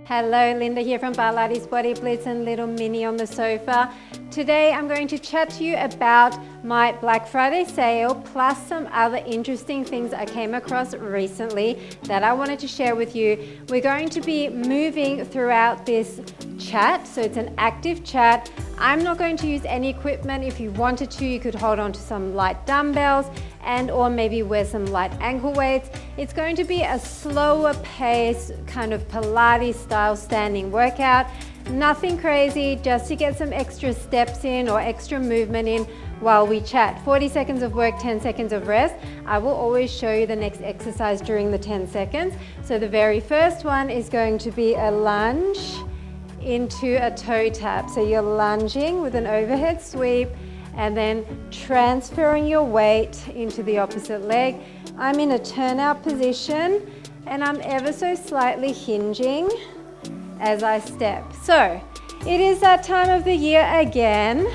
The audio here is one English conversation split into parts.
Hello, Linda here from Barlates, Body Blitz and Little Mini on the sofa. Today I'm going to chat to you about my Black Friday sale plus some other interesting things I came across recently that I wanted to share with you. We're going to be moving throughout this chat, so it's an active chat. I'm not going to use any equipment. If you wanted to, you could hold on to some light dumbbells and or maybe wear some light ankle weights. It's going to be a slower pace, kind of Pilates style standing workout. Nothing crazy, just to get some extra steps in or extra movement in while we chat. 40 seconds of work, 10 seconds of rest. I will always show you the next exercise during the 10 seconds. So the very first one is going to be a lunge into a toe tap. So you're lunging with an overhead sweep and then transferring your weight into the opposite leg. I'm in a turnout position and I'm ever so slightly hinging as I step. So it is that time of the year again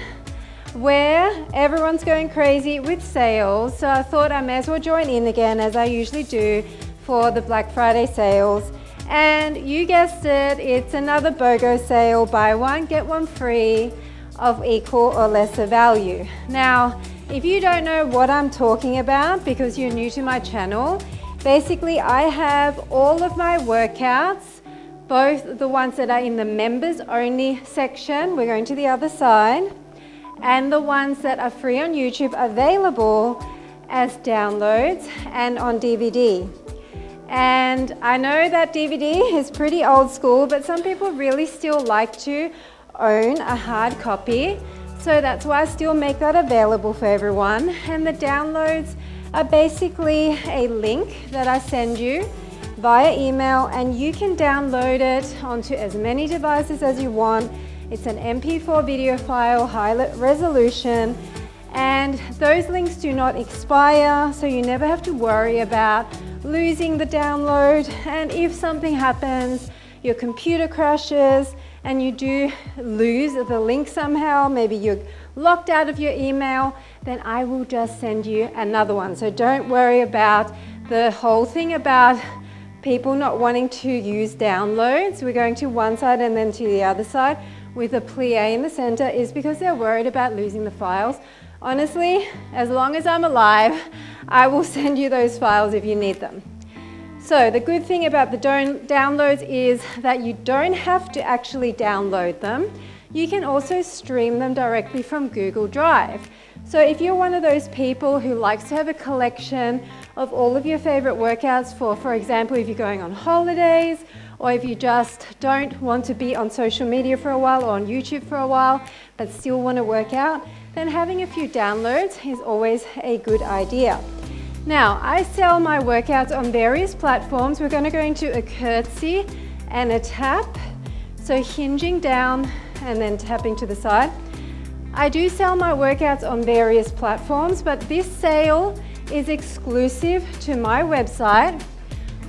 where everyone's going crazy with sales. So I thought I may as well join in again, as I usually do, for the Black Friday sales. And you guessed it, it's another BOGO sale, buy one, get one free of equal or lesser value. Now, if you don't know what I'm talking about because you're new to my channel, basically I have all of my workouts, both the ones that are in the members only section, we're going to the other side, and the ones that are free on YouTube available as downloads and on DVD. And I know that DVD is pretty old school, but some people really still like to own a hard copy. So that's why I still make that available for everyone. And the downloads are basically a link that I send you via email, and you can download it onto as many devices as you want. It's an MP4 video file, high resolution, and those links do not expire, so you never have to worry about losing the download. And if something happens, your computer crashes and you do lose the link somehow, maybe you're locked out of your email, then I will just send you another one. So don't worry about the whole thing about people not wanting to use downloads. We're going to one side and then to the other side with a plie in the center, is because they're worried about losing the files. Honestly, as long as I'm alive, I will send you those files if you need them. So the good thing about the downloads is that you don't have to actually download them. You can also stream them directly from Google Drive. So if you're one of those people who likes to have a collection of all of your favorite workouts for example, if you're going on holidays, or if you just don't want to be on social media for a while or on YouTube for a while, but still want to work out, then having a few downloads is always a good idea. Now, I sell my workouts on various platforms. We're going to go into a curtsy and a tap. So hinging down and then tapping to the side. I do sell my workouts on various platforms, but this sale is exclusive to my website,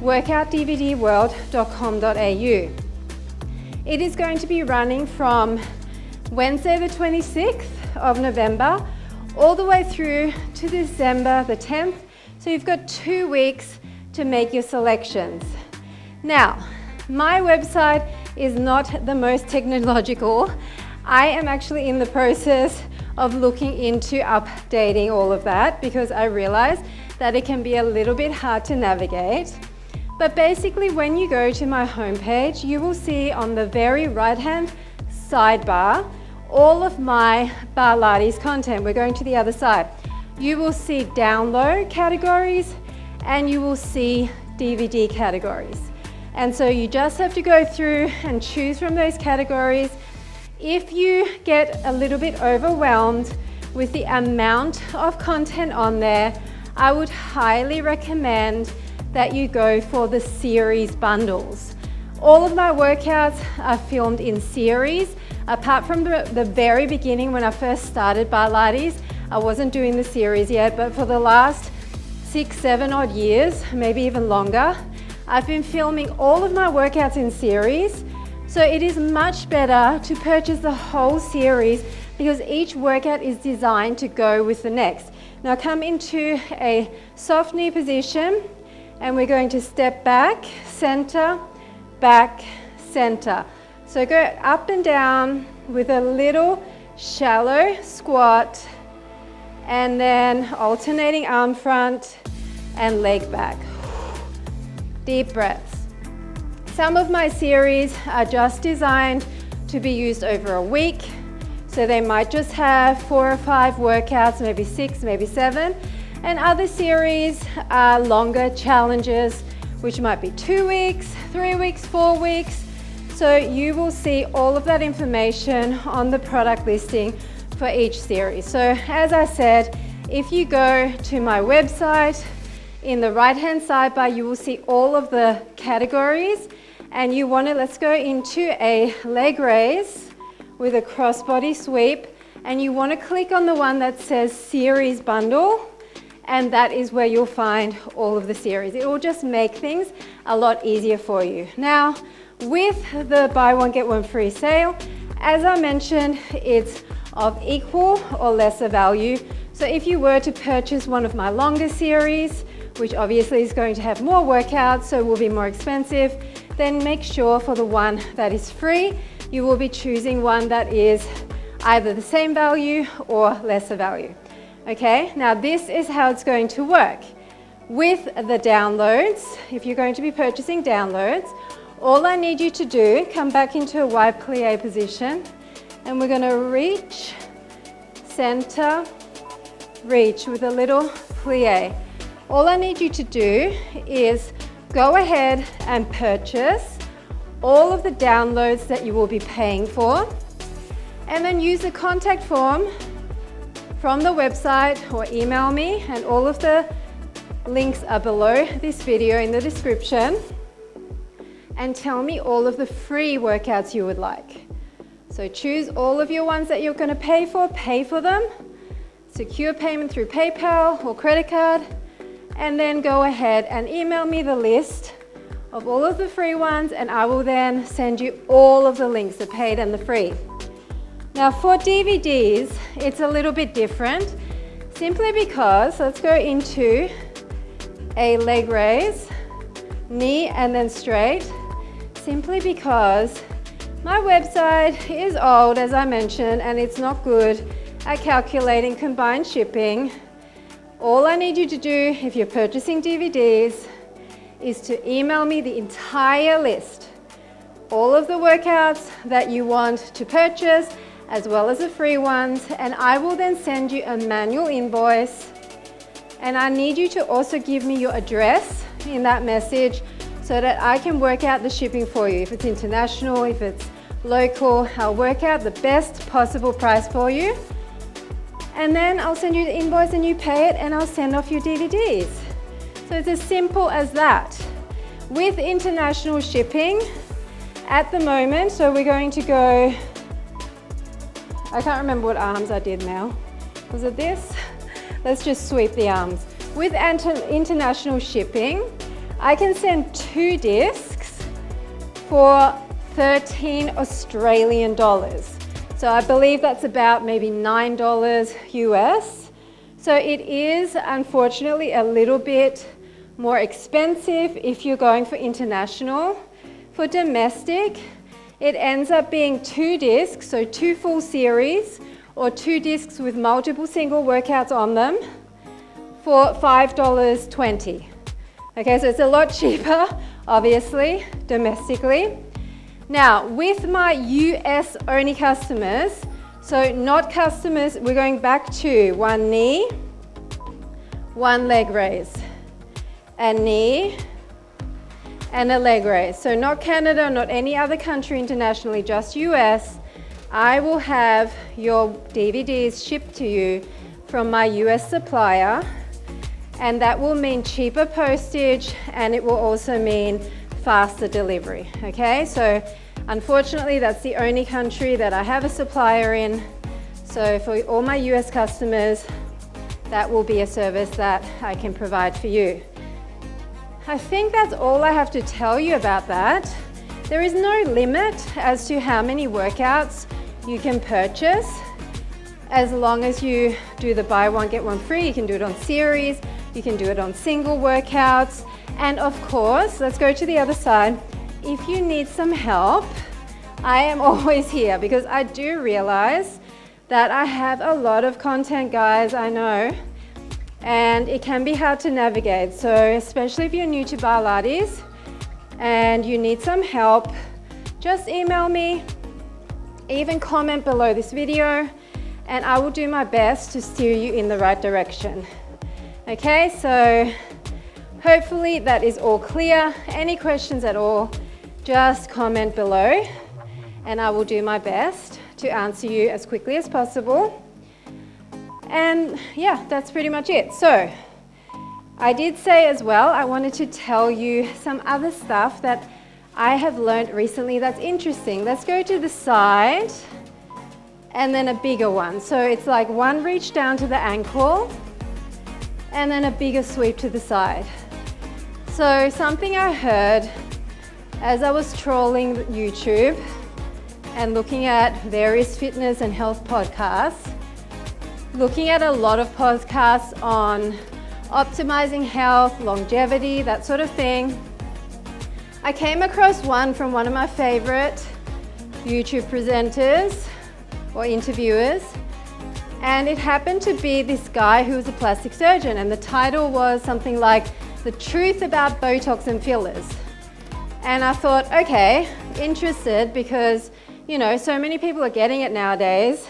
workoutdvdworld.com.au. It is going to be running from Wednesday the 26th of November all the way through to December the 10th. So you've got 2 weeks to make your selections. Now, my website is not the most technological. I am actually in the process of looking into updating all of that because I realize that it can be a little bit hard to navigate. But basically, when you go to my homepage, you will see on the very right-hand sidebar all of my Barlates content. We're going to the other side. You will see download categories and you will see DVD categories. And so you just have to go through and choose from those categories. If you get a little bit overwhelmed with the amount of content on there, I would highly recommend that you go for the series bundles. All of my workouts are filmed in series. Apart from the very beginning when I first started Barlates, I wasn't doing the series yet, but for the last 6, 7 odd years, maybe even longer, I've been filming all of my workouts in series. So it is much better to purchase the whole series because each workout is designed to go with the next. Now come into a soft knee position and we're going to step back, center, center. So go up and down with a little shallow squat, and then alternating arm front and leg back. Deep breaths. Some of my series are just designed to be used over a week. So they might just have 4 or 5 workouts, maybe 6, maybe 7. And other series are longer challenges, which might be 2 weeks, 3 weeks, 4 weeks. So you will see all of that information on the product listing for each series. So as I said, if you go to my website, in the right-hand sidebar, you will see all of the categories. And you want to, let's go into a leg raise with a crossbody sweep. And you want to click on the one that says series bundle. And that is where you'll find all of the series. It will just make things a lot easier for you. Now, with the buy one, get one free sale, as I mentioned, it's of equal or lesser value. So if you were to purchase one of my longer series, which obviously is going to have more workouts, so will be more expensive, then make sure for the one that is free, you will be choosing one that is either the same value or lesser value. Okay, now this is how it's going to work. With the downloads, if you're going to be purchasing downloads, all I need you to do, come back into a wide plie position, and we're going to reach, center, reach with a little plie. All I need you to do is go ahead and purchase all of the downloads that you will be paying for, and then use the contact form from the website or email me, and all of the links are below this video in the description, and tell me all of the free workouts you would like. So choose all of your ones that you're going to pay for them, secure payment through PayPal or credit card, and then go ahead and email me the list of all of the free ones, and I will then send you all of the links, the paid and the free. Now for DVDs, it's a little bit different, simply because, let's go into a leg raise, knee and then straight, simply because my website is old, as I mentioned, and it's not good at calculating combined shipping. All I need you to do if you're purchasing DVDs is to email me the entire list, all of the workouts that you want to purchase, as well as the free ones, and I will then send you a manual invoice. And I need you to also give me your address in that message so that I can work out the shipping for you. If it's international, if it's local, I'll work out the best possible price for you. And then I'll send you the invoice and you pay it, and I'll send off your DVDs. So it's as simple as that. With international shipping, at the moment, so we're going to go, I can't remember what arms I did now. Was it this? Let's just sweep the arms. With international shipping, I can send 2 discs for 13 Australian dollars. So I believe that's about maybe $9 US. So it is unfortunately a little bit more expensive if you're going for international. For domestic, it ends up being 2 discs, so 2 full series, or 2 discs with multiple single workouts on them for $5.20. Okay, so it's a lot cheaper, obviously, domestically. Now, with my US only customers, so not customers, we're going back to 1 knee, 1 leg raise, a knee, and a leg raise. So not Canada, not any other country internationally, just US. I will have your DVDs shipped to you from my US supplier, and that will mean cheaper postage, and it will also mean faster delivery. Okay, so unfortunately that's the only country that I have a supplier in. So for all my US customers, that will be a service that I can provide for you. I think that's all I have to tell you about that. There is no limit as to how many workouts you can purchase. As long as you do the buy one, get one free, you can do it on series, you can do it on single workouts. And of course, let's go to the other side. if you need some help, I am always here, because I do realize that I have a lot of content, guys, I know, and it can be hard to navigate. So especially if you're new to Barlates and you need some help, just email me, even comment below this video, and I will do my best to steer you in the right direction. Okay, so hopefully that is all clear. Any questions at all, just comment below and I will do my best to answer you as quickly as possible. And yeah, that's pretty much it. So I did say as well, I wanted to tell you some other stuff that I have learned recently that's interesting. Let's go to the side and then a bigger one. So it's like one reach down to the ankle and then a bigger sweep to the side. So something I heard as I was trolling YouTube and looking at various fitness and health podcasts, looking at a lot of podcasts on optimizing health, longevity, that sort of thing. I came across one from one of my favorite YouTube presenters or interviewers, and it happened to be this guy who was a plastic surgeon, and the title was something like "The Truth About Botox and Fillers." And I thought, okay, interested, because you know, so many people are getting it nowadays,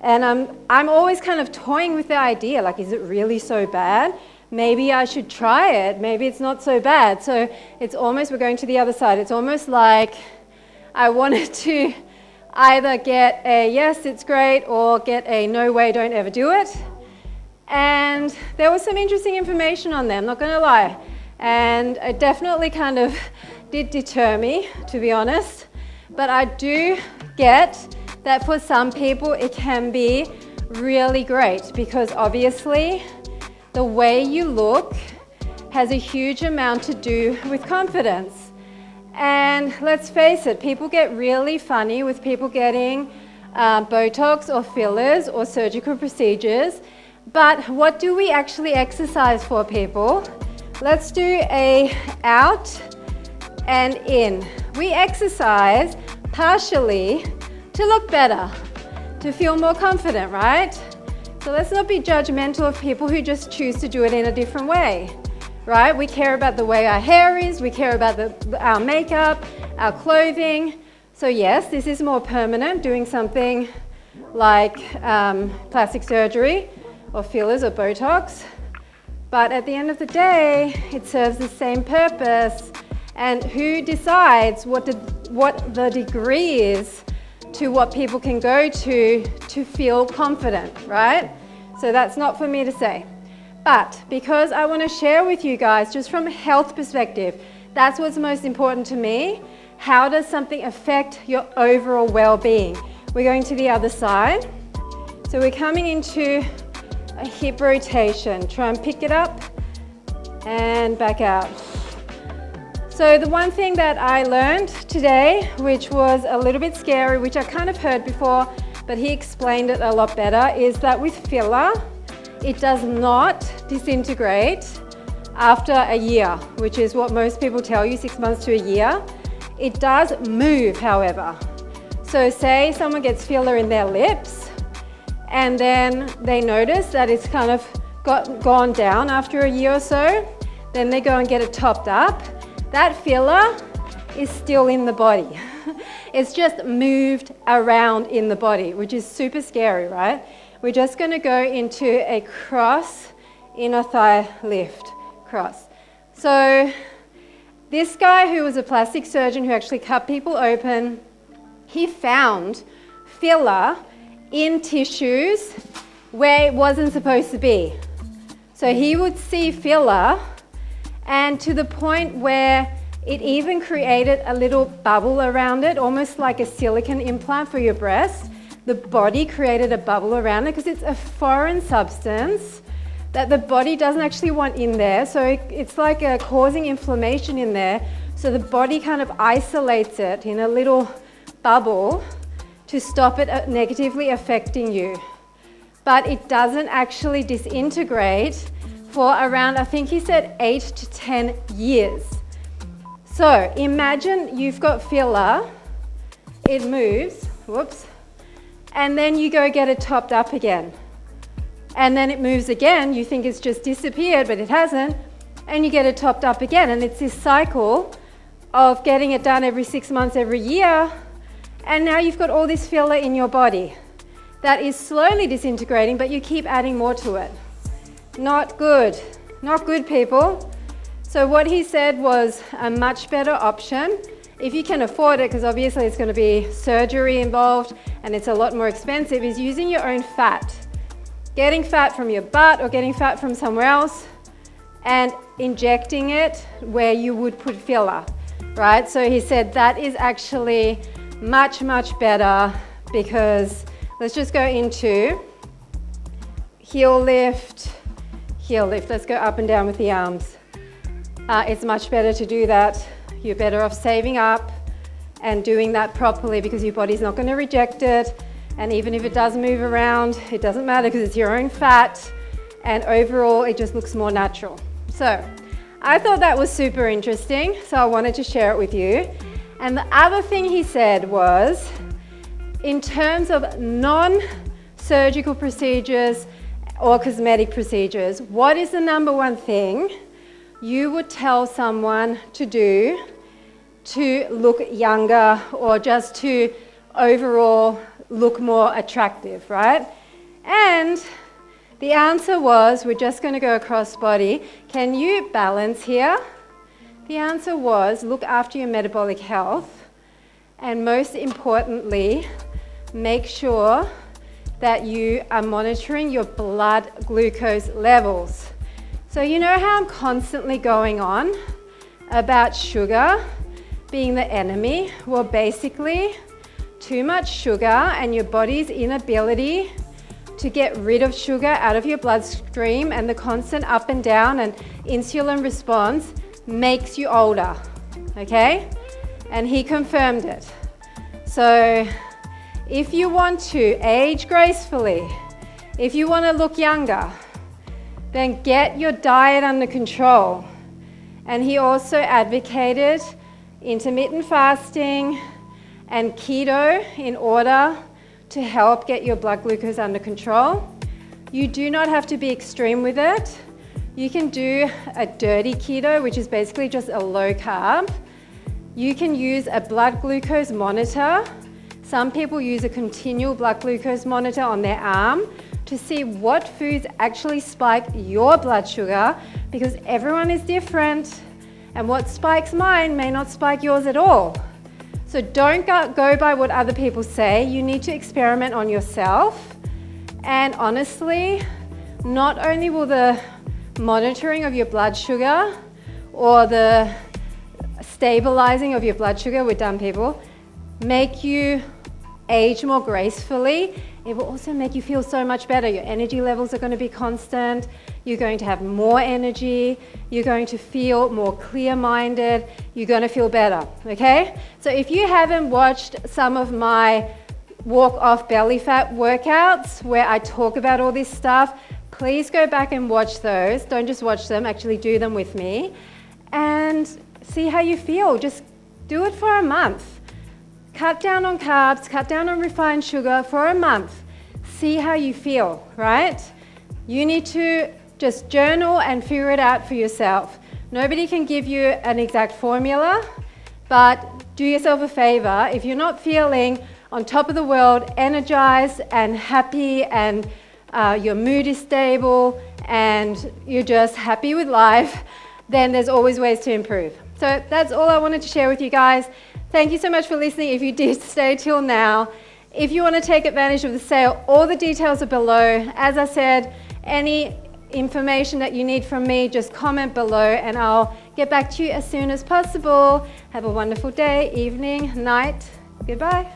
and I'm always kind of toying with the idea, like, is it really so bad? Maybe I should try it. Maybe it's not so bad. So it's almost, we're going to the other side. It's almost like I wanted to either get a yes, it's great, or get a no way, don't ever do it. And there was some interesting information on there, I'm not going to lie. And it definitely kind of did deter me, to be honest. But I do get that for some people it can be really great, because obviously the way you look has a huge amount to do with confidence. And let's face it, people get really funny with people getting Botox or fillers or surgical procedures. But what do we actually exercise for, people? Let's do a out and in. We exercise partially to look better, to feel more confident, right? So let's not be judgmental of people who just choose to do it in a different way, right? We care about the way our hair is, we care about our makeup, our clothing. So yes, this is more permanent, doing something like plastic surgery or fillers or Botox. But at the end of the day, it serves the same purpose. And who decides what the degree is to what people can go to feel confident, right? So that's not for me to say. But because I want to share with you guys, just from a health perspective, that's what's most important to me. How does something affect your overall well-being? We're going to the other side. So we're coming into a hip rotation. Try and pick it up and back out. So the one thing that I learned today, which was a little bit scary, which I kind of heard before, but he explained it a lot better, is that with filler, it does not disintegrate after a year, which is what most people tell you, 6 months to a year. It does move, however. So say someone gets filler in their lips, and then they notice that it's kind of gone down after a year or so, then they go and get it topped up. That filler is still in the body. It's just moved around in the body, which is super scary, right? We're just going to go into a cross inner thigh lift, cross. So this guy who was a plastic surgeon who actually cut people open, he found filler in tissues where it wasn't supposed to be. So he would see filler, and to the point where it even created a little bubble around it, almost like a silicone implant for your breast. The body created a bubble around it because it's a foreign substance that the body doesn't actually want in there. So it's like causing inflammation in there. So the body kind of isolates it in a little bubble to stop it negatively affecting you. But it doesn't actually disintegrate for around, I think he said 8 to 10 years. So imagine you've got filler, it moves, whoops, and then you go get it topped up again. And then it moves again, you think it's just disappeared, but it hasn't, and you get it topped up again. And it's this cycle of getting it done every 6 months, every year, and now you've got all this filler in your body that is slowly disintegrating, but you keep adding more to it. Not good. Not good, people. So what he said was a much better option, if you can afford it, because obviously it's going to be surgery involved and it's a lot more expensive, is using your own fat. Getting fat from your butt or getting fat from somewhere else and injecting it where you would put filler, right? So he said that is actually much, much better, because let's just go into heel lift. Let's go up and down with the arms. It's much better to do that. You're better off saving up and doing that properly, because your body's not going to reject it. And even if it does move around, it doesn't matter, because it's your own fat, and overall it just looks more natural. So I thought that was super interesting, so I wanted to share it with you. And the other thing he said was, in terms of non-surgical procedures or cosmetic procedures, what is the number one thing you would tell someone to do to look younger, or just to overall look more attractive, right? And the answer was, we're just going to go across body. Can you balance here? The answer was, look after your metabolic health, and most importantly, make sure that you are monitoring your blood glucose levels. So you know how I'm constantly going on about sugar being the enemy? Well, basically, too much sugar and your body's inability to get rid of sugar out of your bloodstream, and the constant up and down and insulin response makes you older, okay? And he confirmed it. So if you want to age gracefully, if you want to look younger, then get your diet under control. And he also advocated intermittent fasting and keto in order to help get your blood glucose under control. You do not have to be extreme with it. You can do a dirty keto, which is basically just a low carb. You can use a blood glucose monitor. Some people use a continual blood glucose monitor on their arm to see what foods actually spike your blood sugar, because everyone is different, and what spikes mine may not spike yours at all. So don't go by what other people say. You need to experiment on yourself. And honestly, not only will the monitoring of your blood sugar or the stabilizing of your blood sugar, we're done, people, make you age more gracefully, it will also make you feel so much better. Your energy levels are going to be constant. You're going to have more energy. You're going to feel more clear-minded. You're going to feel better, okay? So if you haven't watched some of my walk off belly fat workouts where I talk about all this stuff, please go back and watch those. Don't just watch them, actually do them with me and see how you feel. Just do it for a month. Cut down on carbs, cut down on refined sugar for a month. See how you feel, right? You need to just journal and figure it out for yourself. Nobody can give you an exact formula, but do yourself a favor. If you're not feeling on top of the world, energized and happy, and your mood is stable and you're just happy with life, then there's always ways to improve. So that's all I wanted to share with you guys. Thank you so much for listening if you did stay till now. If you want to take advantage of the sale, all the details are below. As I said, any information that you need from me, just comment below and I'll get back to you as soon as possible. Have a wonderful day, evening, night. Goodbye.